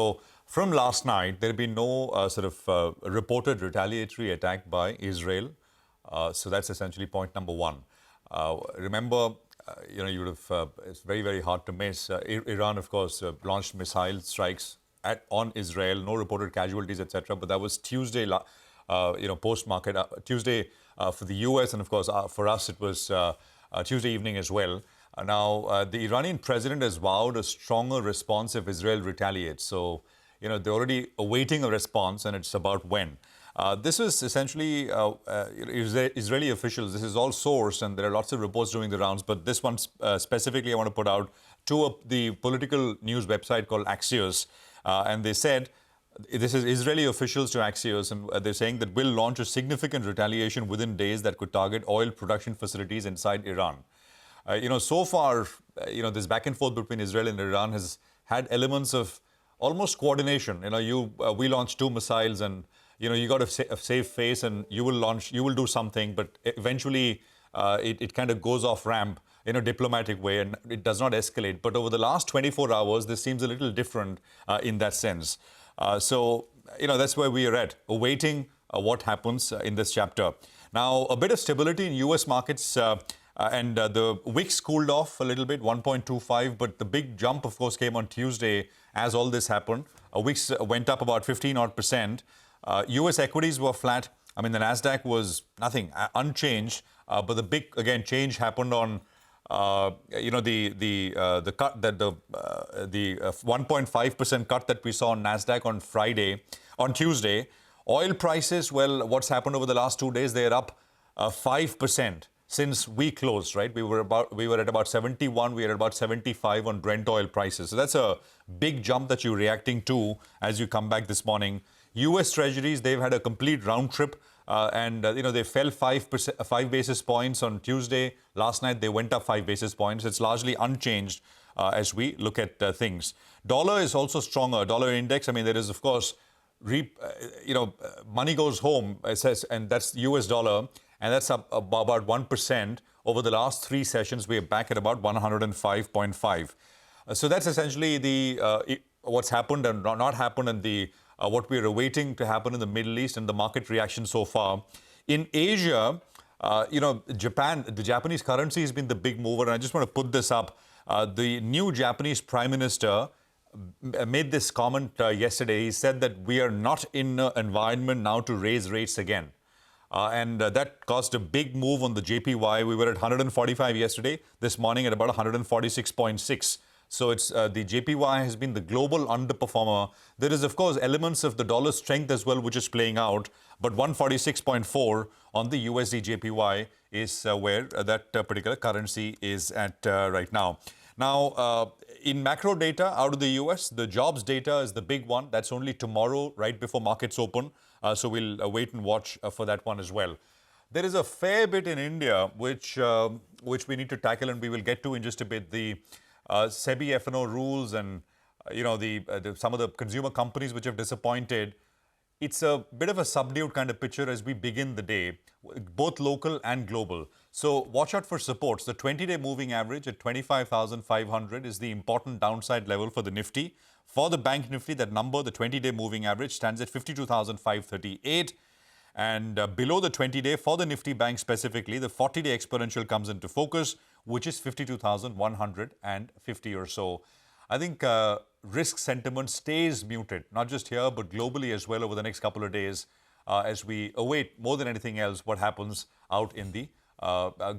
So from last night, there had been no reported retaliatory attack by Israel. So that's essentially point number one. Remember, you would have, it's very, very hard to miss. Iran, of course, launched missile strikes on Israel, no reported casualties, etc. But that was Tuesday, post-market, Tuesday for the US, and of course, for us, it was Tuesday evening as well. Now, the Iranian president has vowed a stronger response if Israel retaliates. So, they're already awaiting a response, and it's about when. This is essentially Israeli officials. This is all sourced, and there are lots of reports doing the rounds. But this one specifically, I want to put out to the political news website called Axios. And they said, this is Israeli officials to Axios, and they're saying that we'll launch a significant retaliation within days that could target oil production facilities inside Iran. So far, this back and forth between Israel and Iran has had elements of almost coordination. We launched 2 missiles, and you got a safe face, and you will do something, but eventually it kind of goes off ramp in a diplomatic way, and it does not escalate. But over the last 24 hours, this seems a little different in that sense. So that's where we are at, awaiting what happens in this chapter. Now, a bit of stability in U.S. markets. And the VIX cooled off a little bit, 1.25, but the big jump, of course, came on Tuesday as all this happened. VIX went up about 15-odd%. U.S. equities were flat. I mean, the Nasdaq was nothing, unchanged. But the big, again, change happened on, the cut that the 1.5% cut that we saw on Nasdaq on Tuesday. Oil prices, well, what's happened over the last 2 days? They're up 5%. Since we closed, right? We were at about 71, we are at about 75 on Brent oil prices. So that's a big jump that you're reacting to as you come back this morning. US Treasuries, they've had a complete round trip, and they fell 5 basis points on Tuesday. Last night they went up 5 basis points. It's largely unchanged as we look at things. Dollar is also stronger. Dollar index. I mean, there is of course, money goes home. It says, and that's US dollar. And that's up about 1% over the last 3 sessions. We're back at about 105.5. So that's essentially what's happened and not happened, and what we're awaiting to happen in the Middle East and the market reaction so far. In Asia, Japan, the Japanese currency has been the big mover. And I just want to put this up. The new Japanese Prime Minister made this comment yesterday. He said that we are not in an environment now to raise rates again. And that caused a big move on the JPY. We were at 145 yesterday. This morning at about 146.6. So it's the JPY has been the global underperformer. There is, of course, elements of the dollar strength as well, which is playing out. But 146.4 on the USD JPY is where that particular currency is at right now. Now, in macro data out of the US, the jobs data is the big one. That's only tomorrow, right before markets open. So we'll wait and watch for that one as well. There is a fair bit in India which we need to tackle, and we will get to in just a bit. The SEBI F&O rules and some of the consumer companies which have disappointed. It's a bit of a subdued kind of picture as we begin the day, both local and global. So watch out for supports. The 20-day moving average at 25,500 is the important downside level for the Nifty. For the Bank Nifty, that number, the 20-day moving average, stands at 52,538. And below the 20-day, for the Nifty Bank specifically, the 40-day exponential comes into focus, which is 52,150 or so. I think risk sentiment stays muted, not just here, but globally as well over the next couple of days as we await, more than anything else, what happens out in the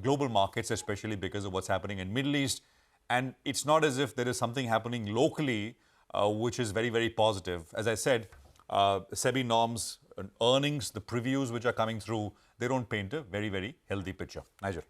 global markets, especially because of what's happening in Middle East. And it's not as if there is something happening locally which is very, very positive. As I said, SEBI norms, earnings, the previews which are coming through, they don't paint a very, very healthy picture. Nigel.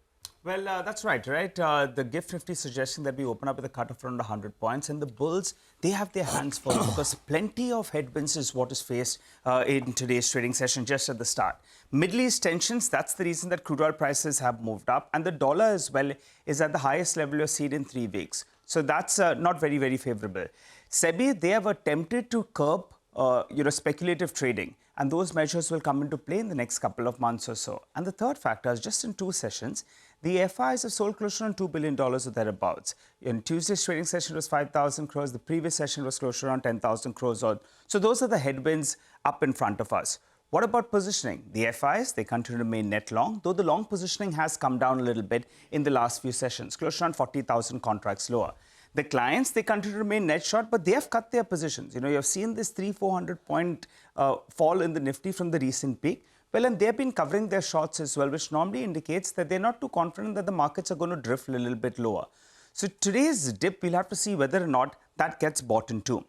Well, that's right? The GIFT Nifty suggesting that we open up with a cut of around 100 points, and the bulls, they have their hands full because plenty of headwinds is what is faced in today's trading session just at the start. Middle East tensions, that's the reason that crude oil prices have moved up, and the dollar as well is at the highest level we've seen in 3 weeks. So that's not very, very favorable. SEBI, they have attempted to curb speculative trading. And those measures will come into play in the next couple of months or so. And the third factor is just in 2 sessions, the FIs have sold closer on $2 billion or thereabouts. In Tuesday's trading session, it was 5,000 crores. The previous session was closer on 10,000 crores odd. So those are the headwinds up in front of us. What about positioning? The FIs, they continue to remain net long, though the long positioning has come down a little bit in the last few sessions, closer on 40,000 contracts lower. The clients, they continue to remain net short, but they have cut their positions. You have seen this 300-400 point fall in the Nifty from the recent peak. Well, and they've been covering their shorts as well, which normally indicates that they're not too confident that the markets are going to drift a little bit lower. So today's dip, we'll have to see whether or not that gets bought into.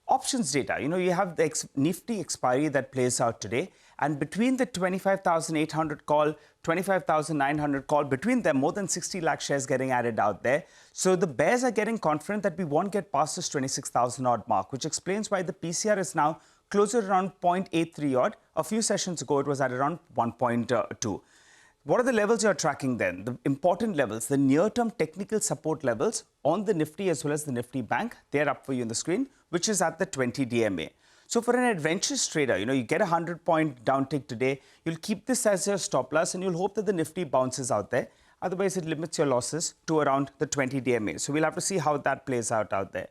Options data, you have the Nifty expiry that plays out today, and between the 25,800 call, 25,900 call, between them, more than 60 lakh shares getting added out there. So the bears are getting confident that we won't get past this 26,000 odd mark, which explains why the PCR is now closer around 0.83 odd. A few sessions ago, it was at around 1.2. What are the levels you're tracking then? The important levels, the near-term technical support levels on the Nifty as well as the Nifty Bank, they're up for you on the screen, which is at the 20 DMA. So for an adventurous trader, you get a 100-point downtick today, you'll keep this as your stop loss and you'll hope that the Nifty bounces out there. Otherwise, it limits your losses to around the 20 DMA. So we'll have to see how that plays out there.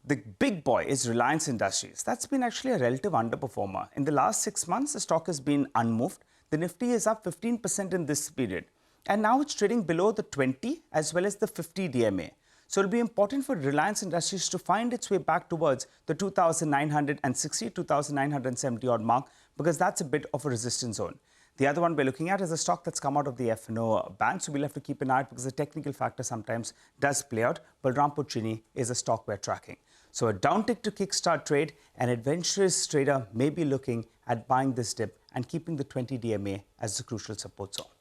The big boy is Reliance Industries. That's been actually a relative underperformer. In the last 6 months, the stock has been unmoved. The Nifty is up 15% in this period. And now it's trading below the 20 as well as the 50 DMA. So it'll be important for Reliance Industries to find its way back towards the 2,960, 2,970 odd mark, because that's a bit of a resistance zone. The other one we're looking at is a stock that's come out of the F&O ban. So we'll have to keep an eye out because the technical factor sometimes does play out. But Rampur Chini is a stock we're tracking. So a downtick to kickstart trade, an adventurous trader may be looking at buying this dip and keeping the 20 DMA as the crucial support zone.